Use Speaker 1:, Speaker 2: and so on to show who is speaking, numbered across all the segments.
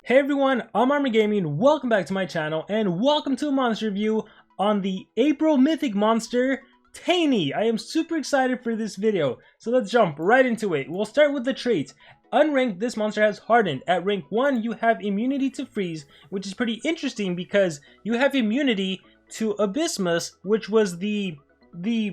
Speaker 1: Hey everyone, I'm Army Gaming, welcome back to my channel, and welcome to a monster review on the April Mythic monster, Tayni. I am super excited for this video, so let's jump right into it. We'll start with the traits. Unranked, this monster has Hardened. At rank 1, you have immunity to freeze, which is pretty interesting because you have immunity to Abysmus, which was the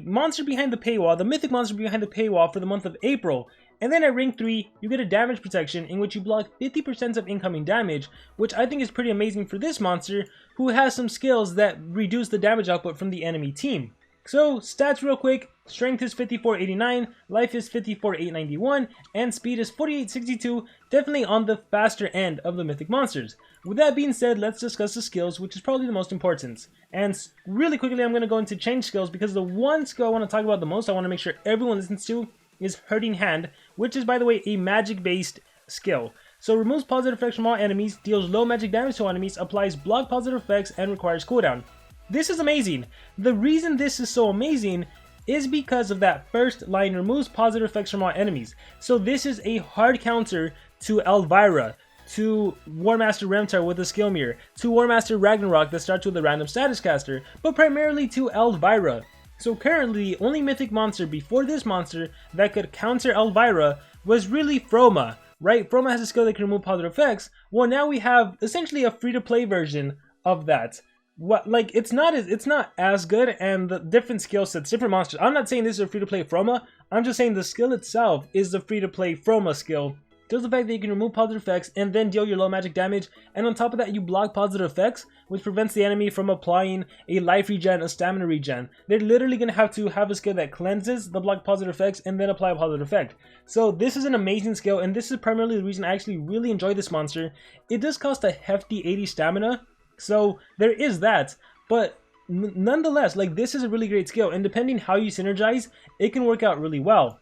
Speaker 1: monster behind the paywall, the mythic monster behind the paywall for the month of April. And then at rank 3, you get a damage protection in which you block 50% of incoming damage, which I think is pretty amazing for this monster, who has some skills that reduce the damage output from the enemy team. So, stats real quick, strength is 5489, life is 54891, and speed is 4862, definitely on the faster end of the mythic monsters. With that being said, let's discuss the skills, which is probably the most important. And really quickly, I'm going to go into change skills, because the one skill I want to talk about the most, I want to make sure everyone listens to, is Hurting Hand, which is, by the way, a magic-based skill. So removes positive effects from all enemies, deals low magic damage to enemies, applies block positive effects, and requires cooldown. This is amazing. The reason this is so amazing is because of that first line, removes positive effects from all enemies. So this is a hard counter to Elvira, to Warmaster Remntar with the skill mirror, to Warmaster Ragnarök that starts with a random status caster, but primarily to Elvira. So currently, the only mythic monster before this monster that could counter Elvira was really Froma, right? Froma has a skill that can remove positive effects. Well, now we have essentially a free-to-play version of that. It's not as good, and the different skill sets, different monsters. I'm not saying this is a free-to-play Froma. I'm just saying the skill itself is the free-to-play Froma skill. Just the fact that you can remove positive effects and then deal your low magic damage, and on top of that you block positive effects, which prevents the enemy from applying a life regen, a stamina regen. They're literally going to have a skill that cleanses the block positive effects and then apply a positive effect. So this is an amazing skill, and this is primarily the reason I actually really enjoy this monster. It does cost a hefty 80 stamina, so there is that, but nonetheless, this is a really great skill, and depending how you synergize, it can work out really well.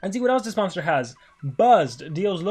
Speaker 1: And see what else this monster has. Buzzed, deals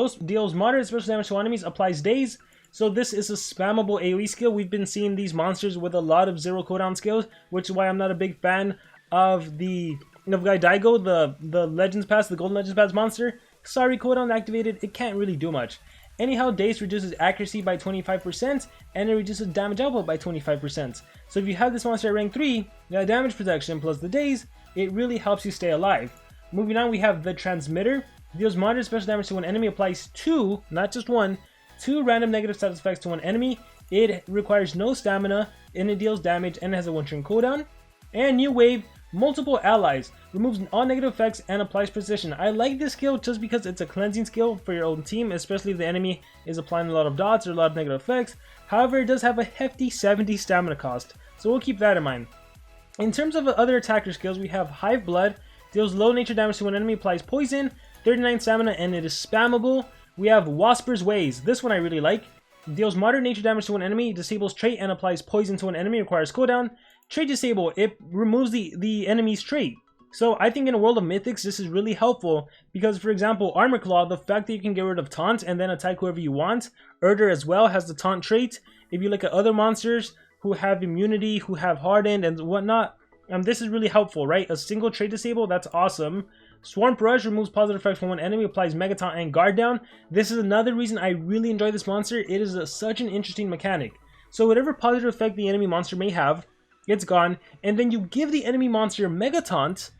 Speaker 1: moderate special damage to enemies, applies daze. So this is a spammable AoE skill. We've been seeing these monsters with a lot of zero cooldown skills, which is why I'm not a big fan of the guy Daigo, the Legends Pass, the Golden Legends Pass monster. Sorry, cooldown activated, it can't really do much. Anyhow, daze reduces accuracy by 25%, and it reduces damage output by 25%. So if you have this monster at rank 3, you got damage protection plus the daze, it really helps you stay alive. Moving on, we have the Transmitter. Deals moderate special damage to an enemy, applies 2, not just 1, 2 random negative status effects to one enemy. It requires no stamina, and it deals damage, and it has a 1-turn cooldown. And New Wave, multiple allies, removes all negative effects and applies precision. I like this skill just because it's a cleansing skill for your own team, especially if the enemy is applying a lot of dots or a lot of negative effects. However, it does have a hefty 70 stamina cost, so we'll keep that in mind. In terms of other attacker skills, we have Hive Blood. Deals low nature damage to an enemy, applies poison, 39 stamina, and it is spammable. We have Wasper's Ways. This one I really like. Deals moderate nature damage to an enemy, disables trait, and applies poison to an enemy, requires cooldown. Trait disable, it removes the enemy's trait. So I think in a world of mythics, this is really helpful because, for example, Armor Claw, the fact that you can get rid of taunt and then attack whoever you want. Erza as well has the taunt trait. If you look at other monsters who have immunity, who have hardened and whatnot, this is really helpful, right? A single trait disable, that's awesome. Swarm Rush removes positive effects from one enemy, applies Megataunt and Guard Down. This is another reason I really enjoy this monster. It is such an interesting mechanic. So whatever positive effect the enemy monster may have, it's gone. And then you give the enemy monster Megataunt,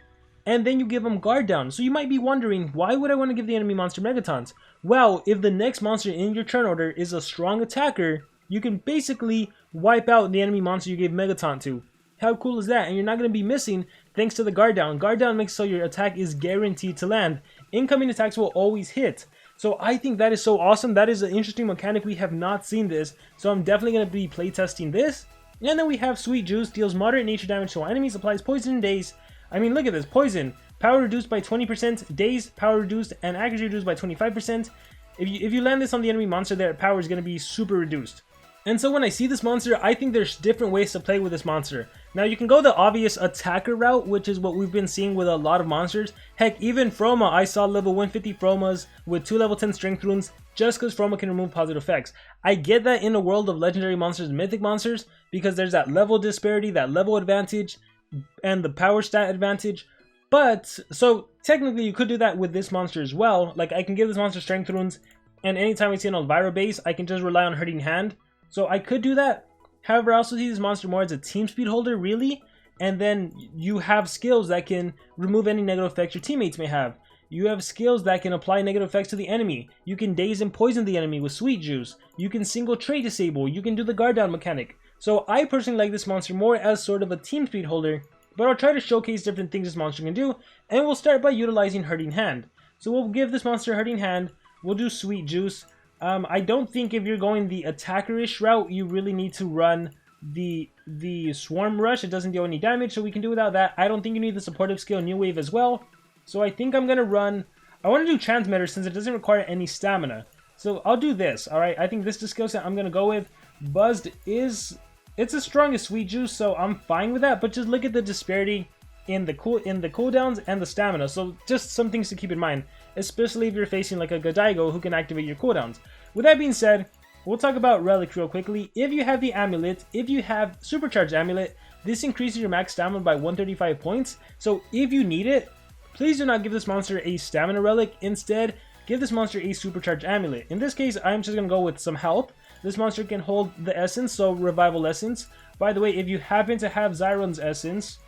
Speaker 1: and then you give them Guard Down. So you might be wondering, why would I want to give the enemy monster Megataunt? Well, if the next monster in your turn order is a strong attacker, you can basically wipe out the enemy monster you gave Megataunt to. How cool is that? And you're not going to be missing thanks to the Guard Down. Guard Down makes so your attack is guaranteed to land. Incoming attacks will always hit. So I think that is so awesome. That is an interesting mechanic. We have not seen this. So I'm definitely going to be playtesting this. And then we have Sweet Juice. Deals moderate nature damage to all enemies. Applies poison and daze. I mean, look at this. Poison. Power reduced by 20%. Daze. Power reduced and accuracy reduced by 25%. If you land this on the enemy monster, their power is going to be super reduced. And so when I see this monster, I think there's different ways to play with this monster. Now you can go the obvious attacker route, which is what we've been seeing with a lot of monsters. Heck, even Froma, I saw level 150 Fromas with 2 level 10 strength runes just because Froma can remove positive effects. I get that in a world of legendary monsters and mythic monsters because there's that level disparity, that level advantage, and the power stat advantage. But, so technically you could do that with this monster as well. Like I can give this monster strength runes and anytime I see an Elvira base, I can just rely on Hurting Hand. So I could do that. However, I also see this monster more as a team speed holder, really. And then you have skills that can remove any negative effects your teammates may have. You have skills that can apply negative effects to the enemy. You can daze and poison the enemy with Sweet Juice. You can single trait disable. You can do the guard down mechanic. So I personally like this monster more as sort of a team speed holder, but I'll try to showcase different things this monster can do, and we'll start by utilizing Hurting Hand. So we'll give this monster Hurting Hand. We'll do Sweet Juice. I don't think if you're going the attacker-ish route, you really need to run the Swarm Rush. It doesn't deal any damage, so we can do without that. I don't think you need the supportive skill New Wave as well. So I think I'm going to run... I want to do Transmitter since it doesn't require any stamina. So I'll do this, alright? I think this is the skill set I'm going to go with. Buzzed is... It's as strong as Sweet Juice, so I'm fine with that. But just look at the disparity in the cooldowns and the stamina. So just some things to keep in mind, especially if you're facing like a Godiego who can activate your cooldowns. With that being said, we'll talk about Relic real quickly. If you have the Amulet, if you have Supercharged Amulet, this increases your max stamina by 135 points. So if you need it, please do not give this monster a Stamina Relic. Instead, give this monster a Supercharged Amulet. In this case, I'm just going to go with some health. This monster can hold the Essence, so Revival Essence. By the way, if you happen to have Zyron's Essence,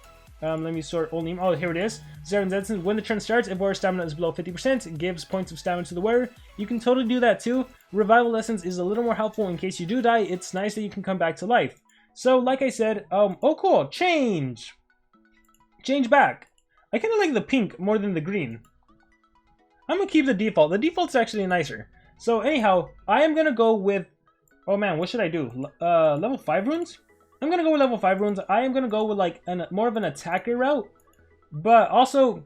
Speaker 1: let me sort only... Oh, here it is. Zyron's Essence. When the turn starts, if wearer's stamina is below 50%, it gives points of stamina to the wearer. You can totally do that too. Revival Essence is a little more helpful in case you do die. It's nice that you can come back to life. So, like I said, oh cool, change! Change back. I kind of like the pink more than the green. I'm going to keep the default. The default's actually nicer. So, anyhow, I am going to go with... Oh man, what should I do? Level 5 runes? I'm going to go with level 5 runes. I am going to go with like more of an attacker route. But also,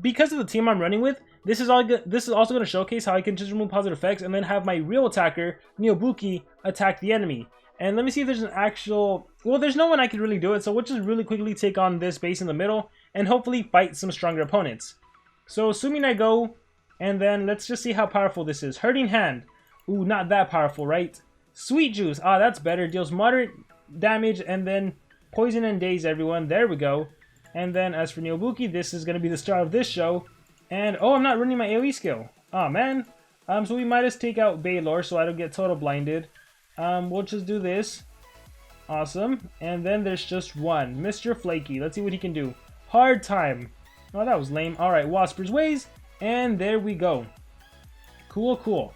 Speaker 1: because of the team I'm running with, this is also going to showcase how I can just remove positive effects and then have my real attacker, Neobuki, attack the enemy. And let me see if there's an actual... Well, there's no one I can really do it, so we'll just really quickly take on this base in the middle and hopefully fight some stronger opponents. So, assuming I go, and then let's just see how powerful this is. Hurting Hand. Ooh, not that powerful, right? Sweet Juice. Ah, that's better. Deals moderate damage and then poison and daze everyone. There we go. And then as for Neobuki, this is going to be the star of this show. And, oh, I'm not running my AoE skill. Oh, man. So we might just take out Baylor so I don't get total blinded. We'll just do this. Awesome. And then there's just one. Mr. Flaky. Let's see what he can do. Hard Time. Oh, that was lame. Alright, Wasper's Ways. And there we go. Cool, cool.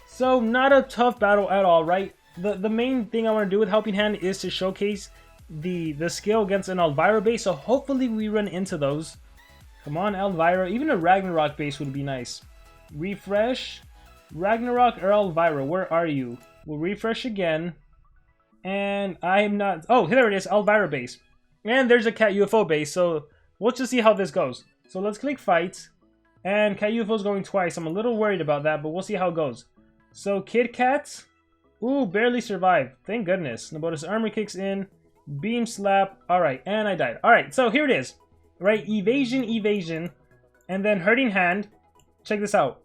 Speaker 1: So, not a tough battle at all, right? The main thing I want to do with Helping Hand is to showcase the skill against an Elvira base. So, hopefully we run into those. Come on, Elvira. Even a Ragnarök base would be nice. Refresh. Ragnarök or Elvira, where are you? We'll refresh again. And I'm not... Oh, there it is, Elvira base. And there's a Cat UFO base, so we'll just see how this goes. So let's click Fight. And Cat UFO is going twice. I'm a little worried about that, but we'll see how it goes. So Kid Cat. Ooh, barely survived. Thank goodness. Nabota's armor kicks in. Beam Slap. Alright, and I died. Alright, so here it is. Right, Evasion, Evasion. And then Hurting Hand. Check this out.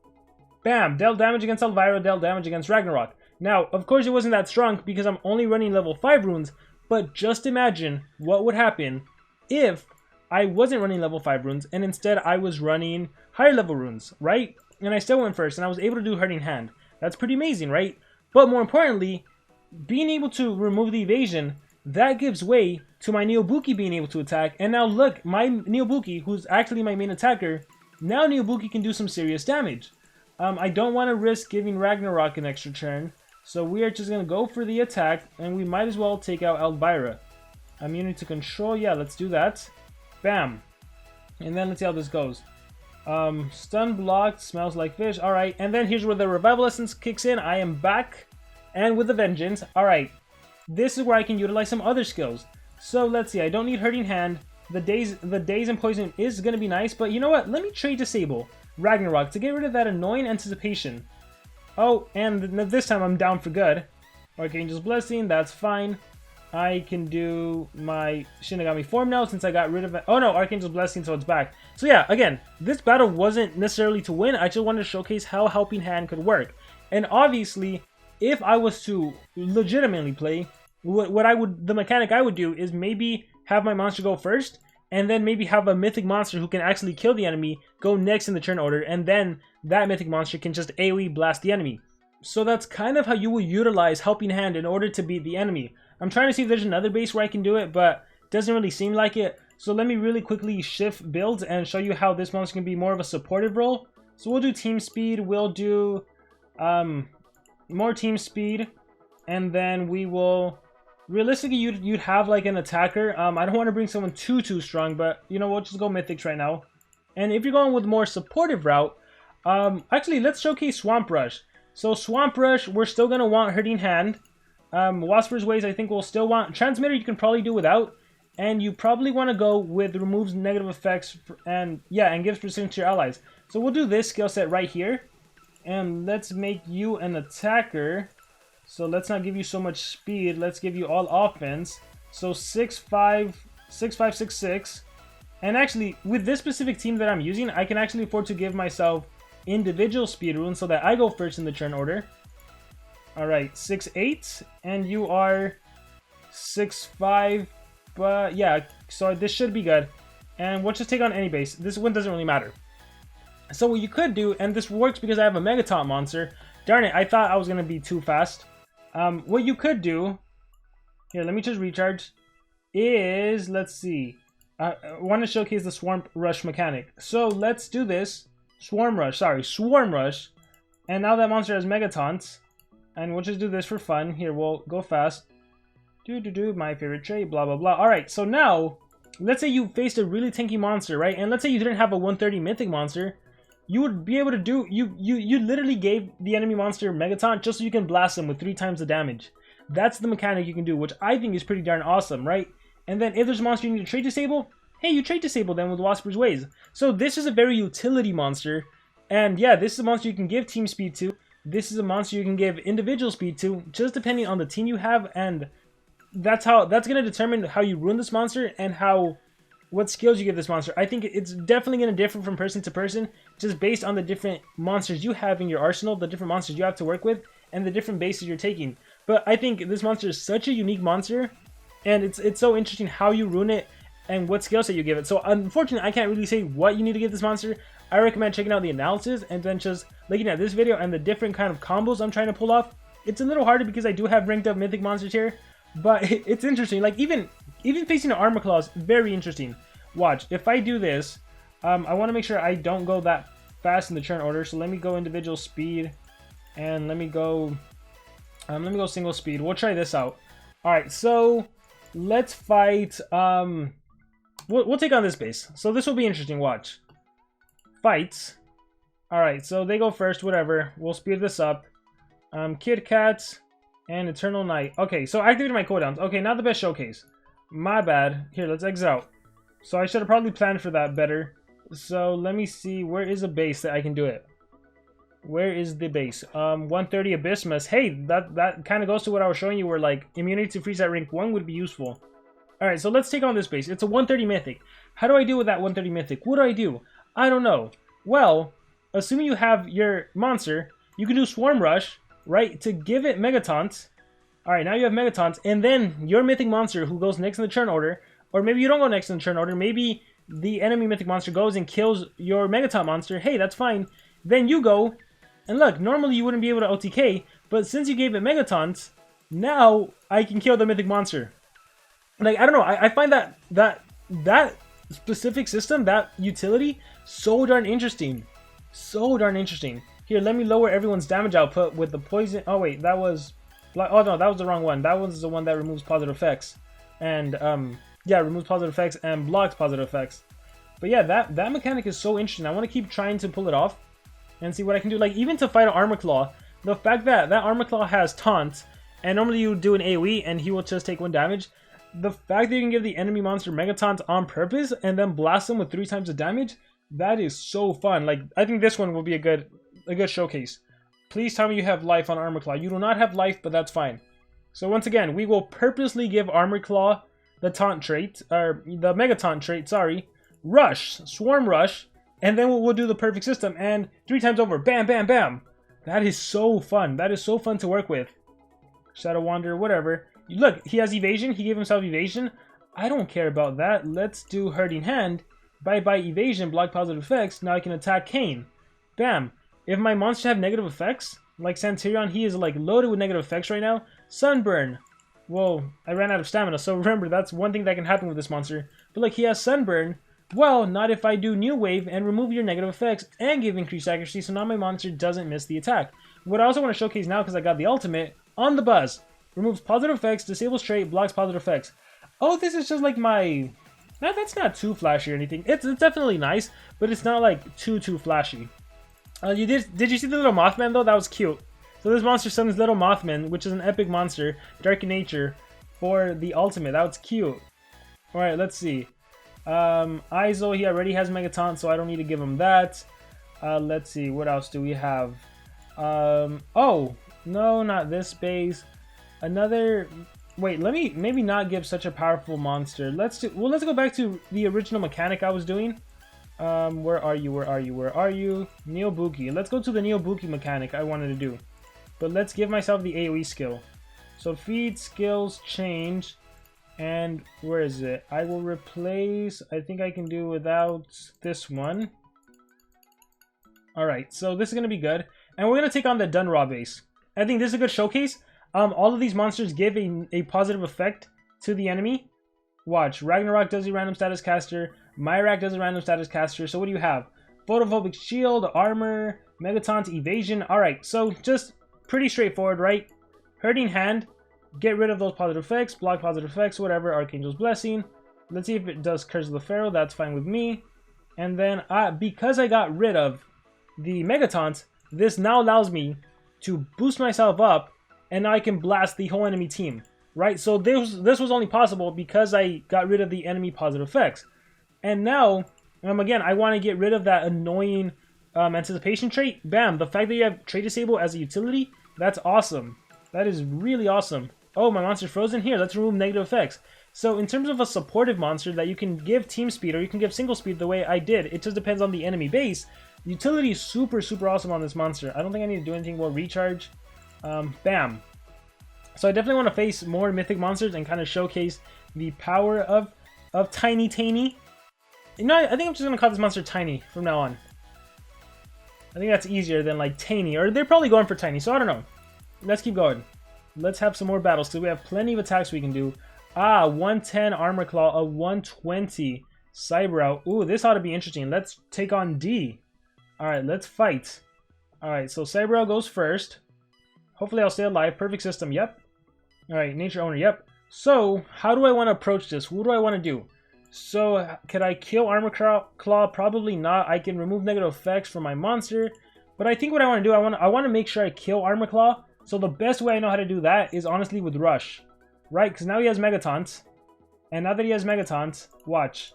Speaker 1: Bam! Dealt damage against Elvira, dealt damage against Ragnarök. Now, of course it wasn't that strong because I'm only running level 5 runes, but just imagine what would happen if I wasn't running level 5 runes and instead I was running higher level runes, right? And I still went first and I was able to do Hurting Hand. That's pretty amazing, right? But more importantly, being able to remove the evasion, that gives way to my Neobuki being able to attack. And now look, my Neobuki, who's actually my main attacker, now Neobuki can do some serious damage. I don't want to risk giving Ragnarök an extra turn. So we are just going to go for the attack, and we might as well take out Elvira. Immunity to control, yeah, let's do that. Bam. And then let's see how this goes. Stun blocked, smells like fish, alright. And then here's where the Revival Essence kicks in. I am back, and with a vengeance. Alright, this is where I can utilize some other skills. So let's see, I don't need Hurting Hand. The daze and poison is going to be nice, but you know what? Let me trade disable Ragnarök to get rid of that annoying anticipation. Oh, and this time I'm down for good. Archangel's Blessing, that's fine. I can do my Shinigami form now since I got rid of it. Oh no, Archangel's Blessing, so it's back. So yeah, again, this battle wasn't necessarily to win. I just wanted to showcase how Helping Hand could work. And obviously, if I was to legitimately play, the mechanic I would do is maybe have my monster go first and then maybe have a mythic monster who can actually kill the enemy go next in the turn order, and then that mythic monster can just AoE blast the enemy. So that's kind of how you will utilize Helping Hand in order to beat the enemy. I'm trying to see if there's another base where I can do it, but it doesn't really seem like it. So let me really quickly shift builds and show you how this monster can be more of a supportive role. So we'll do team speed, we'll do more team speed, and then we will... Realistically, you'd have like an attacker. I don't want to bring someone too strong, but you know, we'll just go mythics right now. And if you're going with more supportive route, actually let's showcase Swamp Rush. So Swamp Rush, we're still gonna want Hurting Hand. Wasper's Ways, I think we'll still want. Transmitter you can probably do without, and you probably want to go with removes negative effects and gives precision to your allies. So we'll do this skill set right here, and let's make you an attacker. So let's not give you so much speed. Let's give you all offense. So 6'5", 6'5", 6'6". And actually, with this specific team that I'm using, I can actually afford to give myself individual speed runes so that I go first in the turn order. Alright, 6'8", and you are 6'5", but yeah, so this should be good. And we'll just take on any base. This one doesn't really matter. So what you could do, and this works because I have a Megataunt monster. Darn it, I thought I was going to be too fast. What you could do, here, let me just recharge, is, let's see, I want to showcase the Swarm Rush mechanic. So let's do this, Swarm Rush, and now that monster has Megataunt, and we'll just do this for fun. Here, we'll go fast, my favorite trait, blah, blah, blah. Alright, so now, let's say you faced a really tanky monster, right, and let's say you didn't have a 130 mythic monster. You would be able to do, you literally gave the enemy monster Megataunt just so you can blast them with 3 times the damage. That's the mechanic you can do, which I think is pretty darn awesome, right? And then if there's a monster you need to trait disable, hey, you trait disable them with Wasper's Ways. So this is a very utility monster, and yeah, this is a monster you can give team speed to. This is a monster you can give individual speed to, just depending on the team you have, and that's going to determine how you rune this monster and what skills you give this monster. I think it's definitely going to differ from person to person, just based on the different monsters you have in your arsenal, the different monsters you have to work with, and the different bases you're taking. But I think this monster is such a unique monster, and it's so interesting how you rune it and what skill set you give it. So unfortunately, I can't really say what you need to give this monster. I recommend checking out the analysis and then just looking at this video and the different kind of combos I'm trying to pull off. It's a little harder because I do have ranked up mythic monsters here, but it's interesting. Like even facing an Armor Claw is very interesting. Watch, if I do this, I want to make sure I don't go that fast in the turn order. So let me go individual speed, and let me go single speed. We'll try this out. All right, so let's fight. We'll take on this base. So this will be interesting. Watch, fights. All right, so they go first. Whatever. We'll speed this up. Kid Cat and Eternal Night. Okay, so I activated my cooldowns. Okay, not the best showcase. My bad. Here, let's exit out. So I should have probably planned for that better. So let me see, where is a base that I can do it? Where is the base? 130 Abysmus. Hey, that kind of goes to what I was showing you, where like immunity to freeze at rank 1 would be useful. Alright, so let's take on this base. It's a 130 mythic. How do I do with that 130 mythic? What do I do? I don't know. Well, assuming you have your monster, you can do Swarm Rush, right, to give it Megataunt. Alright, now you have Megataunt, and then your mythic monster who goes next in the turn order, or maybe you don't go next in the turn order, maybe the enemy mythic monster goes and kills your Megataunt monster. Hey, that's fine. Then you go, and look, normally you wouldn't be able to OTK, but since you gave it Megataunt, now I can kill the mythic monster. Like, I don't know, I find that specific system, that utility, so darn interesting. So darn interesting. Here, let me lower everyone's damage output with the poison. Oh wait, that was... Oh no, that was the wrong one. That one's the one that removes positive effects. And, yeah, removes positive effects and blocks positive effects. But yeah, that mechanic is so interesting. I want to keep trying to pull it off and see what I can do. Like, even to fight an Armor Claw, the fact that that Armor Claw has Taunt, and normally you do an AoE and he will just take 1 damage, the fact that you can give the enemy monster Megataunt on purpose and then blast them with 3 times the damage, that is so fun. Like, I think this one will be a good showcase. Please tell me you have life on Armor Claw. You do not have life, but that's fine. So once again, we will purposely give Armor Claw the taunt trait, or the Megataunt trait, sorry, Rush, Swarm Rush, and then we'll do the perfect system, and 3 times over, bam, bam, bam. That is so fun. That is so fun to work with. Shadow Wander, whatever. Look, he has evasion. He gave himself evasion. I don't care about that. Let's do Hurting Hand. Bye-bye evasion, block positive effects. Now I can attack Kane. Bam. If my monsters have negative effects, like Santirion, he is like loaded with negative effects right now. Sunburn. Well, I ran out of stamina, so remember, that's one thing that can happen with this monster. But look, he has Sunburn. Well, not if I do New Wave and remove your negative effects and give increased accuracy, so now my monster doesn't miss the attack. What I also want to showcase now, because I got the ultimate, On the Buzz. Removes positive effects, disables trait, blocks positive effects. Oh, this is just like my... That's not too flashy or anything. It's definitely nice, but it's not like too flashy. Did you see the little Mothman though? That was cute. So this monster summons Little Mothman, which is an epic monster, dark in nature, for the ultimate. That was cute. Alright, let's see. Izo, he already has Megataunt, so I don't need to give him that. Let's see, what else do we have? Oh, no, not this base. Another... Wait, let me maybe not give such a powerful monster. Let's go back to the original mechanic I was doing. Where are you? Neobuki. Let's go to the Neobuki mechanic I wanted to do. But let's give myself the AoE skill. So feed, skills, change, and where is it? I will replace, I think I can do without this one. Alright, so this is going to be good. And we're going to take on the Dunraw base. I think this is a good showcase. All of these monsters give a positive effect to the enemy. Watch, Ragnarök does a random status caster, Myrak does a random status caster. So what do you have? Photophobic shield, armor, Megataunt, evasion. Alright, so just pretty straightforward, right? Hurting Hand, get rid of those positive effects, block positive effects, whatever, Archangel's Blessing. Let's see if it does Curse of the Pharaoh, that's fine with me. And then, because I got rid of the Megataunt, this now allows me to boost myself up, and now I can blast the whole enemy team, right? So this was only possible because I got rid of the enemy positive effects. And now, again, I want to get rid of that annoying anticipation trait. Bam, the fact that you have trait disable as a utility, that's awesome. That is really awesome. Oh, my monster's frozen? Here, let's remove negative effects. So in terms of a supportive monster that you can give team speed or you can give single speed the way I did, it just depends on the enemy base. Utility is super awesome on this monster. I don't think I need to do anything. Well, recharge. Bam. So I definitely want to face more mythic monsters and kind of showcase the power of Tayni. You know, I think I'm just going to call this monster Tayni from now on. I think that's easier than like Tayni, or they're probably going for Tayni, so I don't know. Let's keep going. Let's have some more battles, because we have plenty of attacks we can do. 110 Armor Claw, a 120 Cyber. Ooh, this ought to be interesting. Let's take on D. Alright, let's fight. Alright, so Cyber goes first. Hopefully I'll stay alive. Perfect system, yep. Alright, Nature Owner, yep. So, how do I want to approach this? What do I want to do? So, could I kill Armor Claw? Probably not. I can remove negative effects from my monster. But I think what I want to do, I want to make sure I kill Armor Claw. So the best way I know how to do that is honestly with Rush. Right? Because now he has Megataunt. And now that he has Megataunt, watch.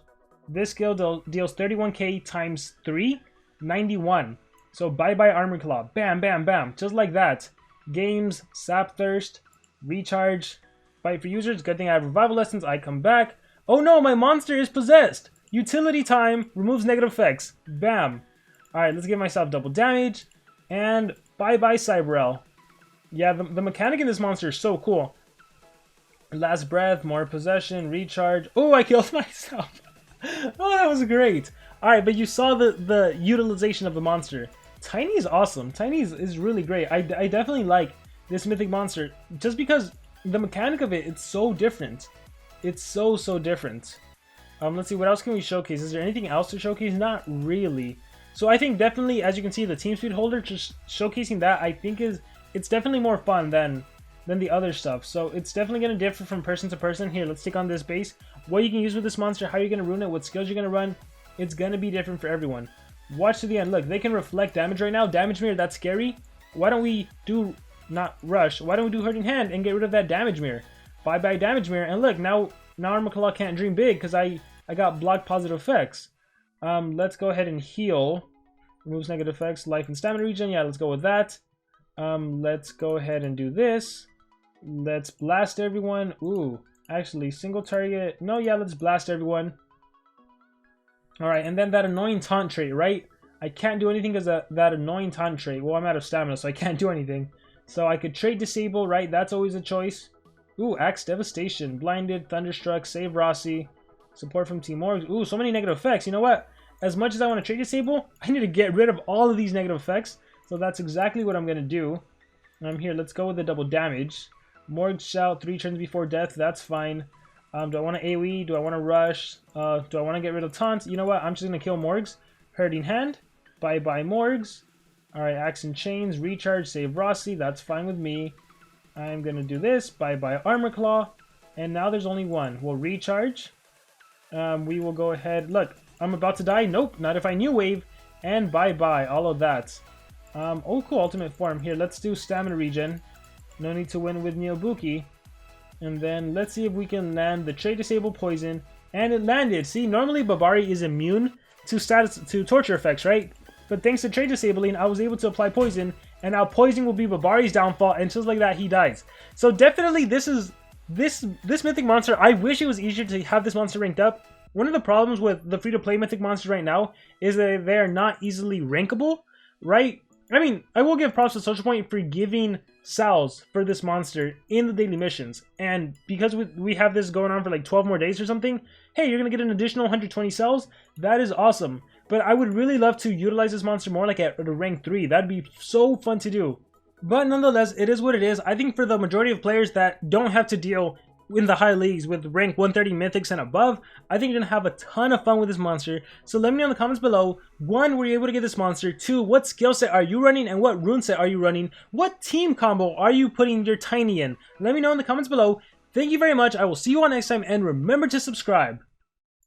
Speaker 1: This skill deals 31k times 3, 91. So bye-bye Armor Claw. Bam, bam, bam. Just like that. Games, Sap Thirst, Recharge, Fight for Users. Good thing I have Revival Lessons. I come back. Oh no, my monster is possessed. Utility time, removes negative effects. Bam. Alright, let's give myself double damage. And bye-bye Cyberel. Yeah, the mechanic in this monster is so cool. Last breath, more possession, recharge. Oh, I killed myself. Oh, that was great. Alright, but you saw the utilization of the monster. Tayni is awesome. Tayni is really great. I definitely like this mythic monster just because the mechanic of it, it's so different. It's so different. Let's see, what else can we showcase? Is there anything else to showcase? Not really. So I think definitely, as you can see, the team speed holder, just showcasing that, I think it's definitely more fun than the other stuff. So it's definitely going to differ from person to person. Here, let's take on this base. What you can use with this monster, how you're going to rune it, what skills you're going to run, it's going to be different for everyone. Watch to the end. Look, they can reflect damage right now. Damage mirror, that's scary. Why don't we do, not rush, why don't we do Hurting Hand and get rid of that damage mirror? Bye-bye damage mirror. And look, now Armor Claw can't dream big because I got blocked positive effects. Let's go ahead and heal. Removes negative effects, life and stamina regen. Yeah, let's go with that. Let's go ahead and do this. Let's blast everyone. Ooh, actually, single target. No, yeah, let's blast everyone. Alright, and then that annoying taunt trait, right? I can't do anything because that annoying taunt trait. Well, I'm out of stamina, so I can't do anything. So I could trait disable, right? That's always a choice. Ooh, Axe Devastation, Blinded, Thunderstruck, Save Rossi, support from Team Morgs. Ooh, so many negative effects. You know what? As much as I want to trade disable, I need to get rid of all of these negative effects. So that's exactly what I'm going to do. Here, let's go with the double damage. Morg Shout 3 turns before death, that's fine. Do I want to AoE? Do I want to rush? Do I want to get rid of taunt? You know what? I'm just going to kill Morgs. Hurting Hand. Bye-bye Morgs. Alright, Axe and Chains, Recharge, Save Rossi, that's fine with me. I'm going to do this. Bye-bye Armor Claw. And now there's only one. We'll recharge. We will go ahead. Look, I'm about to die. Nope, not if I New Wave. And bye-bye, all of that. Oh, cool, ultimate form. Here, let's do stamina regen. No need to win with Neobuki. And then let's see if we can land the trade disable poison. And it landed. See, normally Babari is immune to torture effects, right? But thanks to trade disabling, I was able to apply poison. And now poison will be Babari's downfall, and just like that, he dies. So definitely this mythic monster, I wish it was easier to have this monster ranked up. One of the problems with the free-to-play mythic monsters right now is that they're not easily rankable, right? I mean, I will give props to SocialPoint for giving cells for this monster in the daily missions. And because we have this going on for like 12 more days or something, hey, you're going to get an additional 120 cells. That is awesome. But I would really love to utilize this monster more like at a rank 3. That'd be so fun to do. But nonetheless, it is what it is. I think for the majority of players that don't have to deal in the high leagues with rank 130 mythics and above, I think you're going to have a ton of fun with this monster. So let me know in the comments below, 1, were you able to get this monster? 2, what skill set are you running and what rune set are you running? What team combo are you putting your Tayni in? Let me know in the comments below. Thank you very much. I will see you all next time, and remember to subscribe.